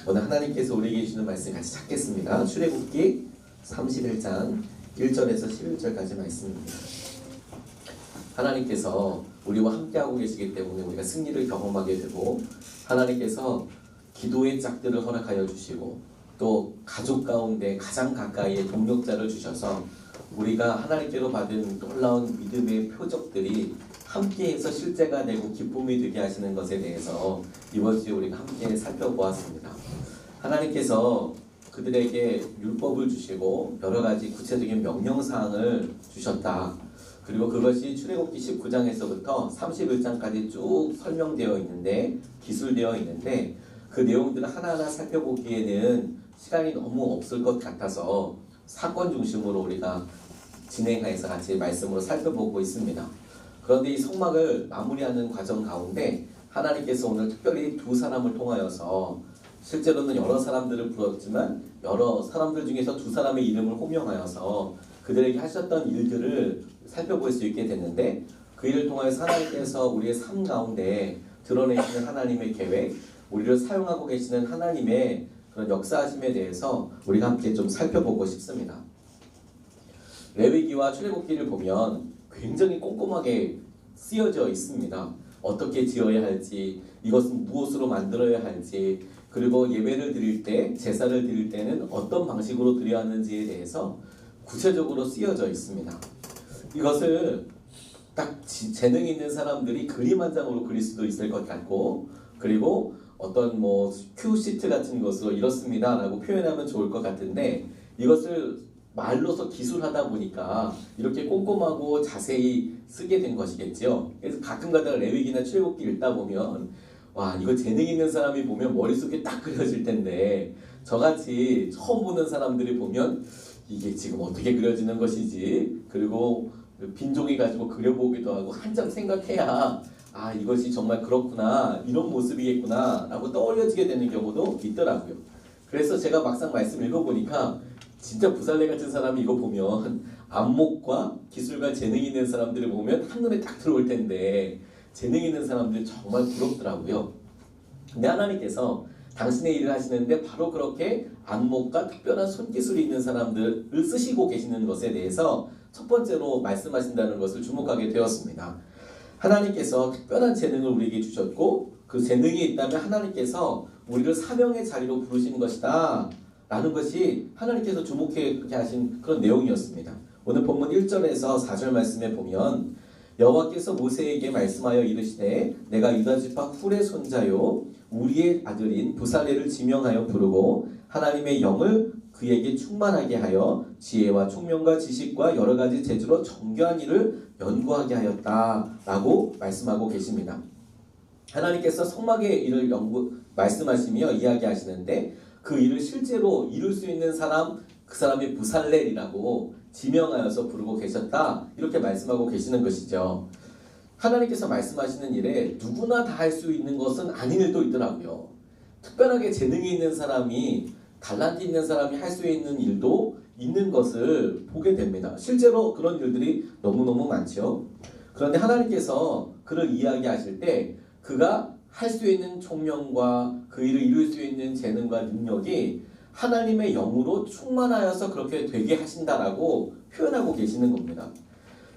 오늘 하나님께서 우리에게 주시는 말씀 같이 찾겠습니다. 출애굽기 31장 1절에서 11절까지 말씀입니다. 하나님께서 우리와 함께하고 계시기 때문에 우리가 승리를 경험하게 되고, 하나님께서 기도의 짝들을 허락하여 주시고, 또 가족 가운데 가장 가까이의 동력자를 주셔서 우리가 하나님께로 받은 놀라운 믿음의 표적들이 함께해서 실제가 되고 기쁨이 되게 하시는 것에 대해서 이번 주에 우리가 함께 살펴보았습니다. 하나님께서 그들에게 율법을 주시고 여러 가지 구체적인 명령사항을 주셨다. 그리고 그것이 출애굽기 19장에서부터 31장까지 쭉 설명되어 있는데, 기술되어 있는데, 그 내용들을 하나하나 살펴보기에는 시간이 너무 없을 것 같아서 사건 중심으로 우리가 진행해서 같이 말씀으로 살펴보고 있습니다. 그런데 이 성막을 마무리하는 과정 가운데 하나님께서 오늘 특별히 두 사람을 통하여서, 실제로는 여러 사람들을 불렀지만 여러 사람들 중에서 두 사람의 이름을 호명하여서 그들에게 하셨던 일들을 살펴볼 수 있게 됐는데, 그 일을 통하여서 하나님께서 우리의 삶 가운데 드러내시는 하나님의 계획, 우리를 사용하고 계시는 하나님의 그런 역사하심에 대해서 우리가 함께 좀 살펴보고 싶습니다. 레위기와 출애굽기를 보면 굉장히 꼼꼼하게 쓰여져 있습니다. 어떻게 지어야 할지, 이것은 무엇으로 만들어야 할지, 그리고 예배를 드릴 때, 제사를 드릴 때는 어떤 방식으로 드려야 하는지에 대해서 구체적으로 쓰여져 있습니다. 이것을 딱 재능 있는 사람들이 그림 한 장으로 그릴 수도 있을 것 같고, 그리고 어떤 큐시트 같은 것으로 이렇습니다 라고 표현하면 좋을 것 같은데, 이것을 말로서 기술하다 보니까 이렇게 꼼꼼하고 자세히 쓰게 된 것이겠죠. 그래서 가끔가다 레위기나 출애굽기 읽다 보면, 와, 이거 재능 있는 사람이 보면 머릿속에 딱 그려질 텐데, 저같이 처음 보는 사람들이 보면 이게 지금 어떻게 그려지는 것이지, 그리고 빈종이 가지고 그려보기도 하고 한참 생각해야 이것이 정말 그렇구나, 이런 모습이겠구나 라고 떠올려지게 되는 경우도 있더라고요. 그래서 제가 막상 말씀 읽어보니까 진짜 부살레 같은 사람이 이거 보면 안목과 기술과 재능이 있는 사람들을 보면 한눈에 딱 들어올 텐데, 재능 있는 사람들이 정말 부럽더라고요. 근데 하나님께서 당신의 일을 하시는데 바로 그렇게 안목과 특별한 손기술이 있는 사람들을 쓰시고 계시는 것에 대해서 첫 번째로 말씀하신다는 것을 주목하게 되었습니다. 하나님께서 특별한 재능을 우리에게 주셨고, 그 재능이 있다면 하나님께서 우리를 사명의 자리로 부르신 것이다 라는 것이 하나님께서 주목하게 하신 그런 내용이었습니다. 오늘 본문 1절에서 4절 말씀에 보면, 여호와께서 모세에게 말씀하여 이르시되 내가 유다지파 훌의 손자요 우리의 아들인 부살레를 지명하여 부르고 하나님의 영을 그에게 충만하게 하여 지혜와 총명과 지식과 여러 가지 재주로 정교한 일을 연구하게 하였다라고 말씀하고 계십니다. 하나님께서 성막의 일을 말씀하시며 이야기하시는데, 그 일을 실제로 이룰 수 있는 사람, 그 사람이 부살렐이라고 지명하여서 부르고 계셨다, 이렇게 말씀하고 계시는 것이죠. 하나님께서 말씀하시는 일에 누구나 다 할 수 있는 것은 아닌 일도 있더라고요. 특별하게 재능이 있는 사람이, 달란트 있는 사람이 할 수 있는 일도 있는 것을 보게 됩니다. 실제로 그런 일들이 너무너무 많죠. 그런데 하나님께서 그를 이야기하실 때 그가 할 수 있는 총명과 그 일을 이룰 수 있는 재능과 능력이 하나님의 영으로 충만하여서 그렇게 되게 하신다라고 표현하고 계시는 겁니다.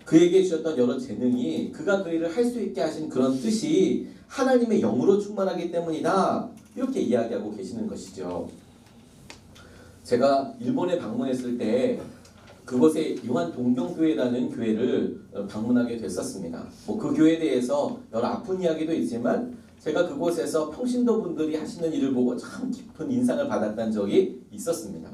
그에게 주셨던 여러 재능이 그가 그 일을 할 수 있게 하신 그런 뜻이 하나님의 영으로 충만하기 때문이다, 이렇게 이야기하고 계시는 것이죠. 제가 일본에 방문했을 때 그곳에 요한 동경교회라는 교회를 방문하게 됐었습니다. 그 교회에 대해서 여러 아픈 이야기도 있지만 제가 그곳에서 평신도 분들이 하시는 일을 보고 참 깊은 인상을 받았던 적이 있었습니다.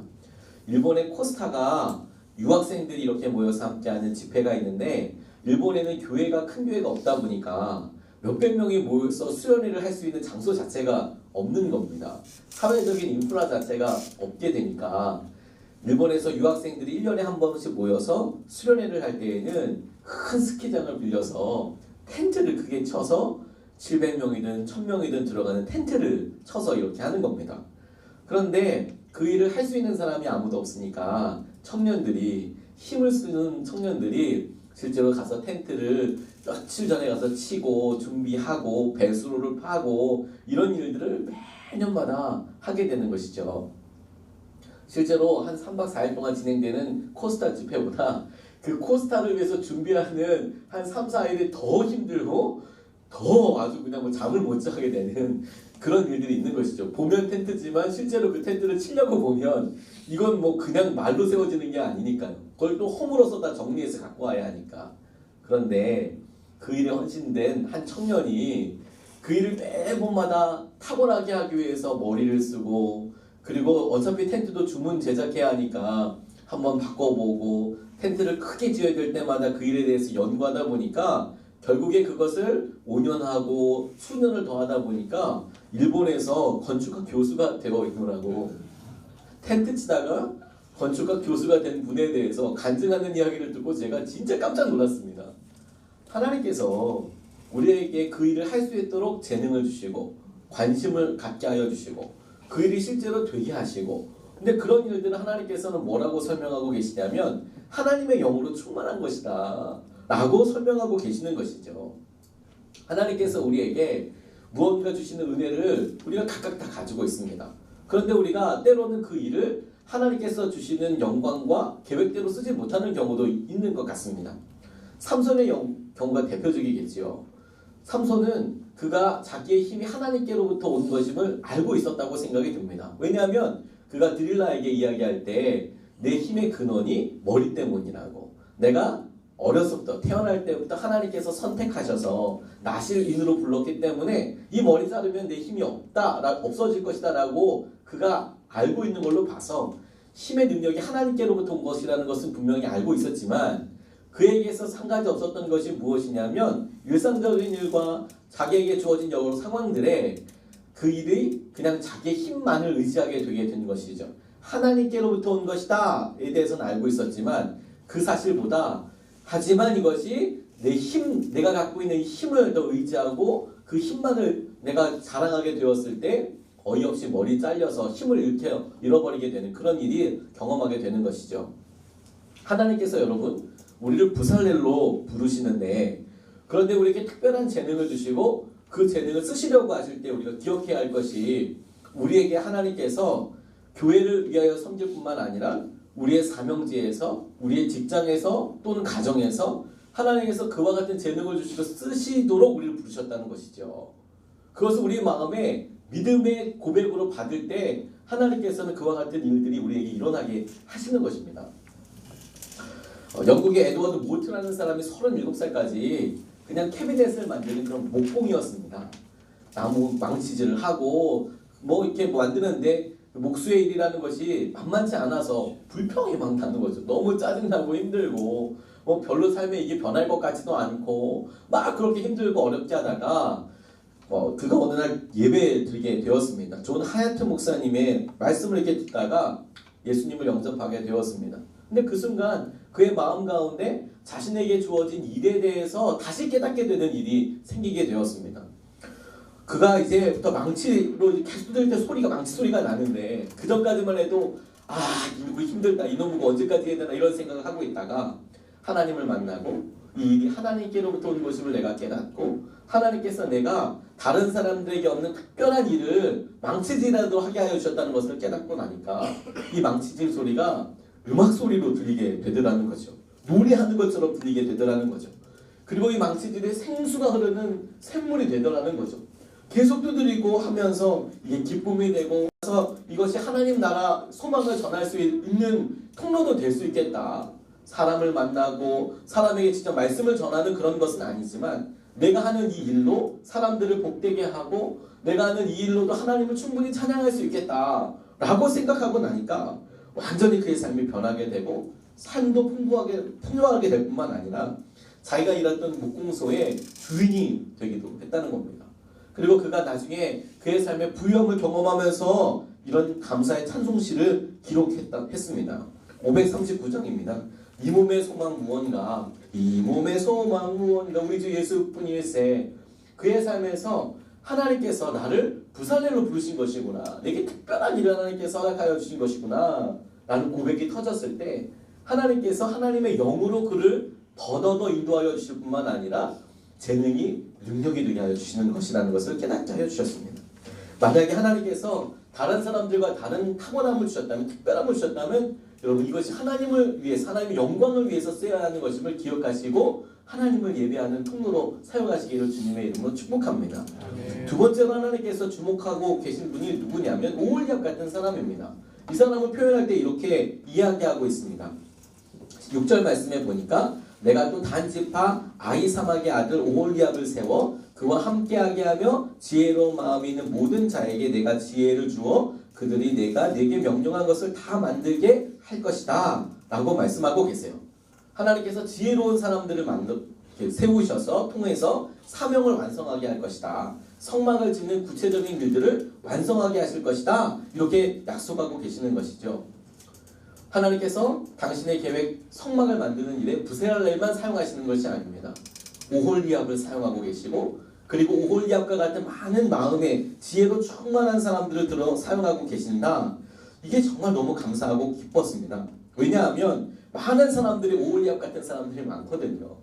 일본의 코스타가 유학생들이 이렇게 모여서 함께하는 집회가 있는데, 일본에는 교회가 큰 교회가 없다 보니까 몇백 명이 모여서 수련회를 할 수 있는 장소 자체가 없는 겁니다. 사회적인 인프라 자체가 없게 되니까 일본에서 유학생들이 1년에 한 번씩 모여서 수련회를 할 때에는 큰 스키장을 빌려서 텐트를 크게 쳐서 700명이든 1000명이든 들어가는 텐트를 쳐서 이렇게 하는 겁니다. 그런데 그 일을 할 수 있는 사람이 아무도 없으니까 청년들이, 힘을 쓰는 청년들이 실제로 가서 텐트를 며칠 전에 가서 치고 준비하고 배수로를 파고 이런 일들을 매년마다 하게 되는 것이죠. 실제로 한 3박 4일 동안 진행되는 코스타 집회보다 그 코스타를 위해서 준비하는 한 3, 4일이 더 힘들고 더 아주 그냥 뭐 잠을 못 자게 되는 그런 일들이 있는 것이죠. 보면 텐트지만 실제로 그 텐트를 치려고 보면 이건 뭐 그냥 말로 세워지는 게 아니니까요. 그걸 또 홈으로서 다 정리해서 갖고 와야 하니까. 그런데 그 일에 헌신된 한 청년이 그 일을 매번마다 탁월하게 하기 위해서 머리를 쓰고, 그리고 어차피 텐트도 주문 제작해야 하니까 한번 바꿔보고 텐트를 크게 지어야 될 때마다 그 일에 대해서 연구하다 보니까 결국에 그것을 5년 하고 수년을 더 하다 보니까 일본에서 건축학 교수가 되어 있더라고. 텐트 치다가 건축학 교수가 된 분에 대해서 간증하는 이야기를 듣고 제가 진짜 깜짝 놀랐습니다. 하나님께서 우리에게 그 일을 할 수 있도록 재능을 주시고 관심을 갖게 하여 주시고 그 일이 실제로 되게 하시고, 근데 그런 일들은 하나님께서는 뭐라고 설명하고 계시냐면 하나님의 영으로 충만한 것이다 라고 설명하고 계시는 것이죠. 하나님께서 우리에게 무언가 주시는 은혜를 우리가 각각 다 가지고 있습니다. 그런데 우리가 때로는 그 일을 하나님께서 주시는 영광과 계획대로 쓰지 못하는 경우도 있는 것 같습니다. 삼손의 경우가 대표적이겠지요. 삼손은 그가 자기의 힘이 하나님께로부터 온 것임을 알고 있었다고 생각이 듭니다. 왜냐하면 그가 드릴라에게 이야기할 때 내 힘의 근원이 머리 때문이라고, 내가 어려서부터 태어날 때부터 하나님께서 선택하셔서 나실인으로 불렀기 때문에 이 머리 자르면 내 힘이 없어질 것이다 라고 그가 알고 있는 걸로 봐서 힘의 능력이 하나님께로부터 온 것이라는 것은 분명히 알고 있었지만 그에게서 한 가지 없었던 것이 무엇이냐면 일상적인 일과 자기에게 주어진 여러 상황들에 그 일이 그냥 자기의 힘만을 의지하게 되게 된 것이죠. 하나님께로부터 온 것이다에 대해서는 알고 있었지만 그 사실보다, 하지만 이것이 내가 갖고 있는 힘을 더 의지하고 그 힘만을 내가 자랑하게 되었을 때 어이없이 머리 잘려서 힘을 잃어버리게 되는 그런 일이 경험하게 되는 것이죠. 하나님께서 여러분 우리를 부살렐로 부르시는데, 그런데 우리에게 특별한 재능을 주시고 그 재능을 쓰시려고 하실 때 우리가 기억해야 할 것이, 우리에게 하나님께서 교회를 위하여 섬길 뿐만 아니라 우리의 사명지에서, 우리의 직장에서 또는 가정에서 하나님께서 그와 같은 재능을 주시고 쓰시도록 우리를 부르셨다는 것이죠. 그것을 우리 마음에 믿음의 고백으로 받을 때 하나님께서는 그와 같은 일들이 우리에게 일어나게 하시는 것입니다. 영국의 에드워드 모트라는 사람이 37살까지 그냥 캐비넷을 만드는 그런 목공이었습니다. 나무 망치질을 하고 뭐 이렇게 만드는데 목수의 일이라는 것이 만만치 않아서 불평이 막 나는 거죠. 너무 짜증나고 힘들고 뭐 별로 삶에 이게 변할 것 같지도 않고 막 그렇게 힘들고 어렵게 하다가 그가 어느 날 예배 드리게 되었습니다. 존 하야트 목사님의 말씀을 이렇게 듣다가 예수님을 영접하게 되었습니다. 근데 그 순간 그의 마음 가운데 자신에게 주어진 일에 대해서 다시 깨닫게 되는 일이 생기게 되었습니다. 그가 이제부터 망치로 계속 두들 때 망치 소리가 나는데 그 전까지만 해도 이거 힘들다, 이놈은 언제까지 해야 되나 이런 생각을 하고 있다가 하나님을 만나고 이 일이 하나님께로부터 온 것임을 내가 깨닫고, 하나님께서 내가 다른 사람들에게 없는 특별한 일을 망치질이라도 하게 하여 주셨다는 것을 깨닫고 나니까 이 망치질 소리가 음악 소리로 들리게 되더라는 거죠. 노래하는 것처럼 들리게 되더라는 거죠. 그리고 이 망치질에 생수가 흐르는 샘물이 되더라는 거죠. 계속 두드리고 하면서 이게 기쁨이 되고, 그래서 이것이 하나님 나라 소망을 전할 수 있는 통로도 될 수 있겠다. 사람을 만나고 사람에게 직접 말씀을 전하는 그런 것은 아니지만 내가 하는 이 일로 사람들을 복되게 하고 내가 하는 이 일로도 하나님을 충분히 찬양할 수 있겠다 라고 생각하고 나니까 완전히 그의 삶이 변하게 되고 삶도 풍요하게 될 뿐만 아니라 자기가 일했던 목공소의 주인이 되기도 했다는 겁니다. 그리고 그가 나중에 그의 삶의 부유함을 경험하면서 이런 감사의 찬송시를 기록했습니다. 539장입니다. 이 몸의 소망 무언가, 이 몸의 소망 무언가, 우리 주 예수뿐일세. 그의 삶에서 하나님께서 나를 부살렐로 부르신 것이구나, 내게 특별한 일을 하나님께서 허락하여 주신 것이구나 라는 고백이 터졌을 때 하나님께서 하나님의 영으로 그를 더더더 인도하여 주실 뿐만 아니라 재능이 능력이 되게 하여 주시는 것이라는 것을 깨닫게 하여 주셨습니다. 만약에 하나님께서 다른 사람들과 다른 타고남을 주셨다면, 특별함을 주셨다면 여러분 이것이 하나님을 위해서, 하나님의 영광을 위해서 쓰여야 하는 것임을 기억하시고 하나님을 예배하는 통로로 사용하시기를 주님의 이름으로 축복합니다. 두 번째로 하나님께서 주목하고 계신 분이 누구냐면 오홀리압 같은 사람입니다. 이 사람을 표현할 때 이렇게 이야기하고 있습니다. 6절 말씀에 보니까 내가 또 단지파 아히사막의 아들 오홀리압을 세워 그와 함께하게 하며 지혜로운 마음이 있는 모든 자에게 내가 지혜를 주어 그들이 내가 내게 명령한 것을 다 만들게 할 것이다 라고 말씀하고 계세요. 하나님께서 지혜로운 사람들을 세우셔서 통해서 사명을 완성하게 할 것이다. 성막을 짓는 구체적인 일들을 완성하게 하실 것이다. 이렇게 약속하고 계시는 것이죠. 하나님께서 당신의 계획 성막을 만드는 일에 부세랄렐만 사용하시는 것이 아닙니다. 오홀리압을 사용하고 계시고 그리고 오홀리압과 같은 많은 마음의 지혜로 충만한 사람들을 들어 사용하고 계신다. 이게 정말 너무 감사하고 기뻤습니다. 왜냐하면 많은 사람들이 오홀리압 같은 사람들이 많거든요.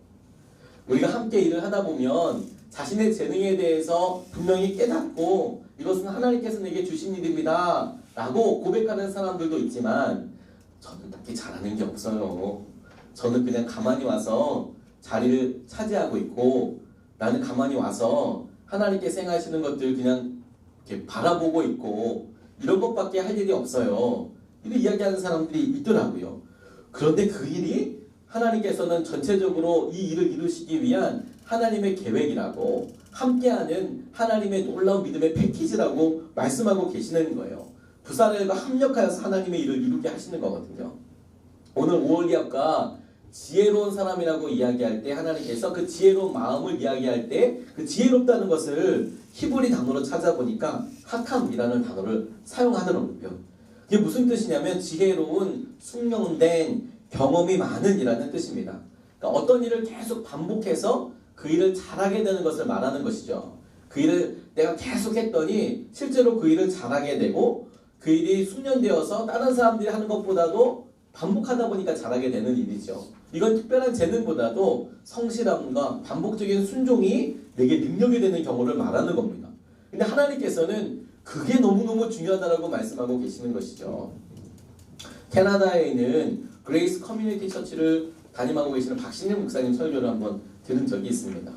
우리가 함께 일을 하다 보면 자신의 재능에 대해서 분명히 깨닫고 이것은 하나님께서 내게 주신 일입니다 라고 고백하는 사람들도 있지만 저는 딱히 잘하는 게 없어요. 저는 그냥 가만히 와서 자리를 차지하고 있고 나는 가만히 와서 하나님께서 행하시는 것들 그냥 이렇게 바라보고 있고 이런 것밖에 할 일이 없어요. 이렇게 이야기하는 사람들이 있더라고요. 그런데 그 일이 하나님께서는 전체적으로 이 일을 이루시기 위한 하나님의 계획이라고 함께하는 하나님의 놀라운 믿음의 패키지라고 말씀하고 계시는 거예요. 부사렐과 합력하여서 하나님의 일을 이루게 하시는 거거든요. 오늘 오홀리압과 지혜로운 사람이라고 이야기할 때 하나님께서 그 지혜로운 마음을 이야기할 때 그 지혜롭다는 것을 히브리 단어로 찾아보니까 하캄이라는 단어를 사용하더라고요. 이게 무슨 뜻이냐면 지혜로운, 숙련된, 경험이 많은 이라는 뜻입니다. 그러니까 어떤 일을 계속 반복해서 그 일을 잘하게 되는 것을 말하는 것이죠. 그 일을 내가 계속 했더니 실제로 그 일을 잘하게 되고 그 일이 숙련되어서 다른 사람들이 하는 것보다도 반복하다 보니까 잘하게 되는 일이죠. 이건 특별한 재능보다도 성실함과 반복적인 순종이 내게 능력이 되는 경우를 말하는 겁니다. 근데 하나님께서는 그게 너무너무 중요하다고 말씀하고 계시는 것이죠. 캐나다에 있는 그레이스 커뮤니티 처치를 담임하고 계시는 박신영 목사님 설교를 한번 들은 적이 있습니다.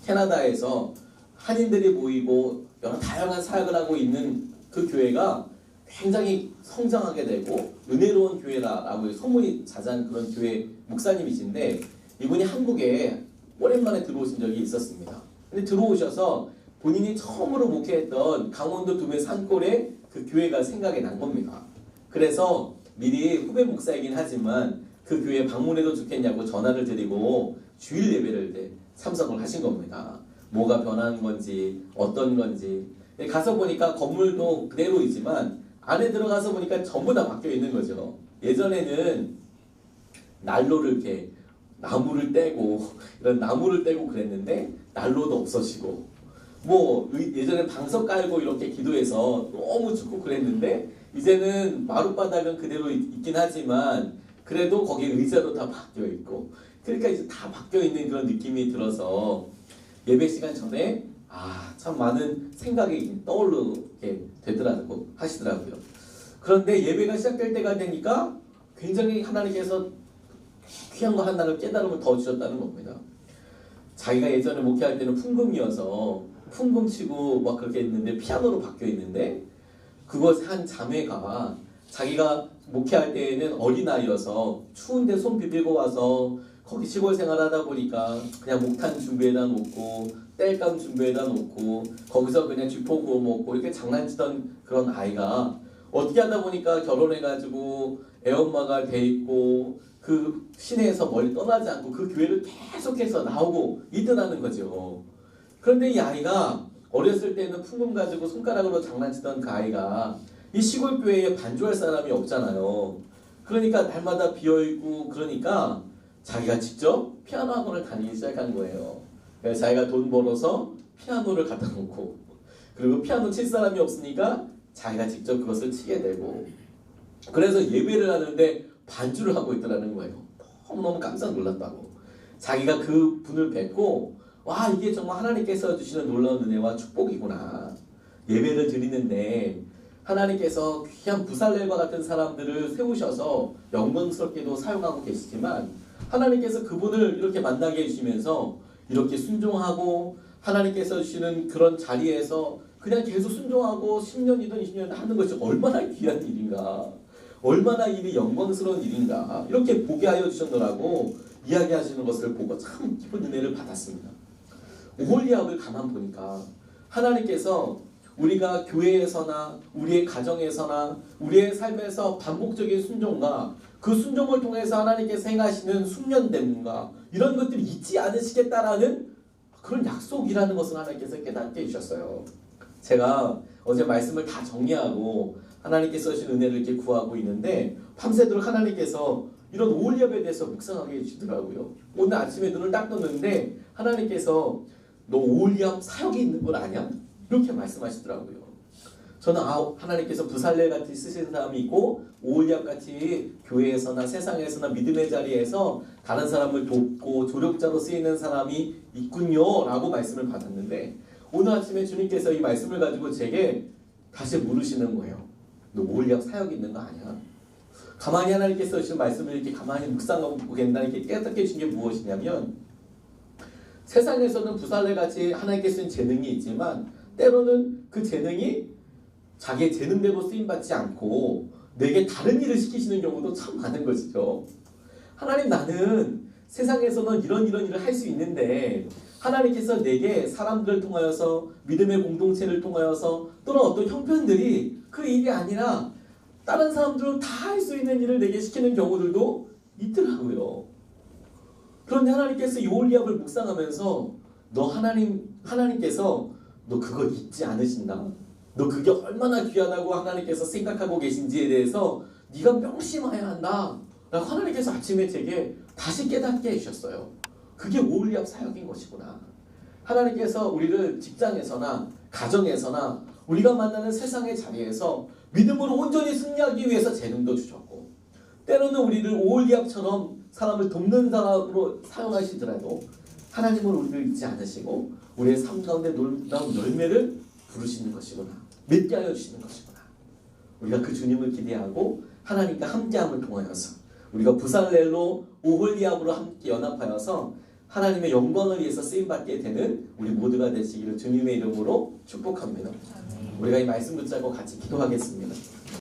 캐나다에서 한인들이 모이고 여러 다양한 사역을 하고 있는 그 교회가 굉장히 성장하게 되고 은혜로운 교회라고 소문이 자자한 그런 교회 목사님이신데 이분이 한국에 오랜만에 들어오신 적이 있었습니다. 근데 들어오셔서 본인이 처음으로 목회했던 강원도 두메 산골에 그 교회가 생각이 난 겁니다. 그래서 미리 후배 목사이긴 하지만 그 교회에 방문해도 좋겠냐고 전화를 드리고 주일 예배를 참석을 하신 겁니다. 뭐가 변한 건지 어떤 건지 가서 보니까 건물도 그대로이지만 안에 들어가서 보니까 전부 다 바뀌어 있는 거죠. 예전에는 난로를 이렇게 나무를 떼고 이런 나무를 떼고 그랬는데 난로도 없어지고 뭐 예전에 방석 깔고 이렇게 기도해서 너무 춥고 그랬는데 이제는 마룻바닥은 그대로 있긴 하지만 그래도 거기에 의자도 다 바뀌어 있고 그러니까 이제 다 바뀌어 있는 그런 느낌이 들어서 예배 시간 전에 참 많은 생각이 떠오르게 되더라고 하시더라고요. 그런데 예배가 시작될 때가 되니까 굉장히 하나님께서 귀한 거 하나를 깨달음을 더 주셨다는 겁니다. 자기가 예전에 목회할 때는 풍금이어서 풍금 치고 막 그렇게 했는데 피아노로 바뀌어 있는데 그것 한 자매가 자기가 목회할 때에는 어린아이여서 추운데 손 비비고 와서 거기 시골 생활하다 보니까 그냥 목탄 준비해다 놓고 땔감 준비해다 놓고 거기서 그냥 쥐포 구워 먹고 이렇게 장난치던 그런 아이가 어떻게 하다 보니까 결혼해가지고 애엄마가 돼 있고 그 시내에서 멀리 떠나지 않고 그 교회를 계속해서 나오고 있더라는 거죠. 그런데 이 아이가 어렸을 때는 풍금 가지고 손가락으로 장난치던 그 아이가 이 시골 교회에 반주할 사람이 없잖아요. 그러니까 날마다 비어있고 그러니까 자기가 직접 피아노 학원을 다니기 시작한 거예요. 그래서 자기가 돈 벌어서 피아노를 갖다 놓고 그리고 피아노 칠 사람이 없으니까 자기가 직접 그것을 치게 되고 그래서 예배를 하는데 반주를 하고 있더라는 거예요. 너무너무 깜짝 놀랐다고. 자기가 그 분을 뵙고 와 이게 정말 하나님께서 주시는 놀라운 은혜와 축복이구나. 예배를 드리는데 하나님께서 귀한 부살렐과 같은 사람들을 세우셔서 영광스럽게도 사용하고 계시지만 하나님께서 그분을 이렇게 만나게 해주시면서 이렇게 순종하고 하나님께서 주시는 그런 자리에서 그냥 계속 순종하고 10년이든 20년이든 하는 것이 얼마나 귀한 일인가, 얼마나 일이 영광스러운 일인가, 이렇게 보게 하여 주셨노라고 이야기하시는 것을 보고 참 기쁜 은혜를 받았습니다. 오홀리압을 가만 보니까 하나님께서 우리가 교회에서나 우리의 가정에서나 우리의 삶에서 반복적인 순종과 그 순종을 통해서 하나님께서 행하시는 숙련됨과 이런 것들을 잊지 않으시겠다라는 그런 약속이라는 것을 하나님께서 깨닫게 해주셨어요. 제가 어제 말씀을 다 정리하고 하나님께서 주신 은혜를 이렇게 구하고 있는데 밤새도록 하나님께서 이런 오홀리압에 대해서 묵상하게 해주시더라고요. 오늘 아침에 눈을 딱 떴는데 하나님께서 너 오홀리압 사역이 있는 걸 아냐? 이렇게 말씀하시더라고요. 저는 하나님께서 부살렐 같이 쓰시는 사람이 있고 오홀리압 같이 교회에서나 세상에서나 믿음의 자리에서 다른 사람을 돕고 조력자로 쓰이는 사람이 있군요 라고 말씀을 받았는데 오늘 아침에 주님께서 이 말씀을 가지고 제게 다시 물으시는 거예요. 너 오홀리압 사역이 있는 거 아니야? 가만히 하나님께서 주신 말씀을 이렇게 가만히 묵상하고 보겠다 이렇게 깨닫게 해주신 게 무엇이냐면 세상에서는 부살렐 같이 하나님께서 주신 재능이 있지만 때로는 그 재능이 자기의 재능대로 쓰임받지 않고 내게 다른 일을 시키시는 경우도 참 많은 것이죠. 하나님 나는 세상에서는 이런 일을 할 수 있는데 하나님께서 내게 사람들을 통하여서 믿음의 공동체를 통하여서 또는 어떤 형편들이 그 일이 아니라 다른 사람들은 다 할 수 있는 일을 내게 시키는 경우들도 있더라고요. 그런데 하나님께서 이 오홀리압을 묵상하면서 너 하나님께서 너 그거 잊지 않으신다. 너 그게 얼마나 귀하다고 하나님께서 생각하고 계신지에 대해서 네가 명심해야 한다. 라고 하나님께서 아침에 제게 다시 깨닫게 해주셨어요. 그게 오홀리압 사역인 것이구나. 하나님께서 우리를 직장에서나 가정에서나 우리가 만나는 세상의 자리에서 믿음으로 온전히 승리하기 위해서 재능도 주셨고 때로는 우리를 오홀리압처럼 사람을 돕는 사람으로 사용하시더라도 하나님은 우리를 잊지 않으시고 우리의 삶 가운데 놀라운 열매를 부르시는 것이구나. 맺게 하여 주시는 것이구나. 우리가 그 주님을 기대하고 하나님과 함께함을 통하여서 우리가 부살렐로 오홀리압으로 함께 연합하여서 하나님의 영광을 위해서 쓰임받게 되는 우리 모두가 되시기를 주님의 이름으로 축복합니다. 우리가 이 말씀 붙잡고 같이 기도하겠습니다.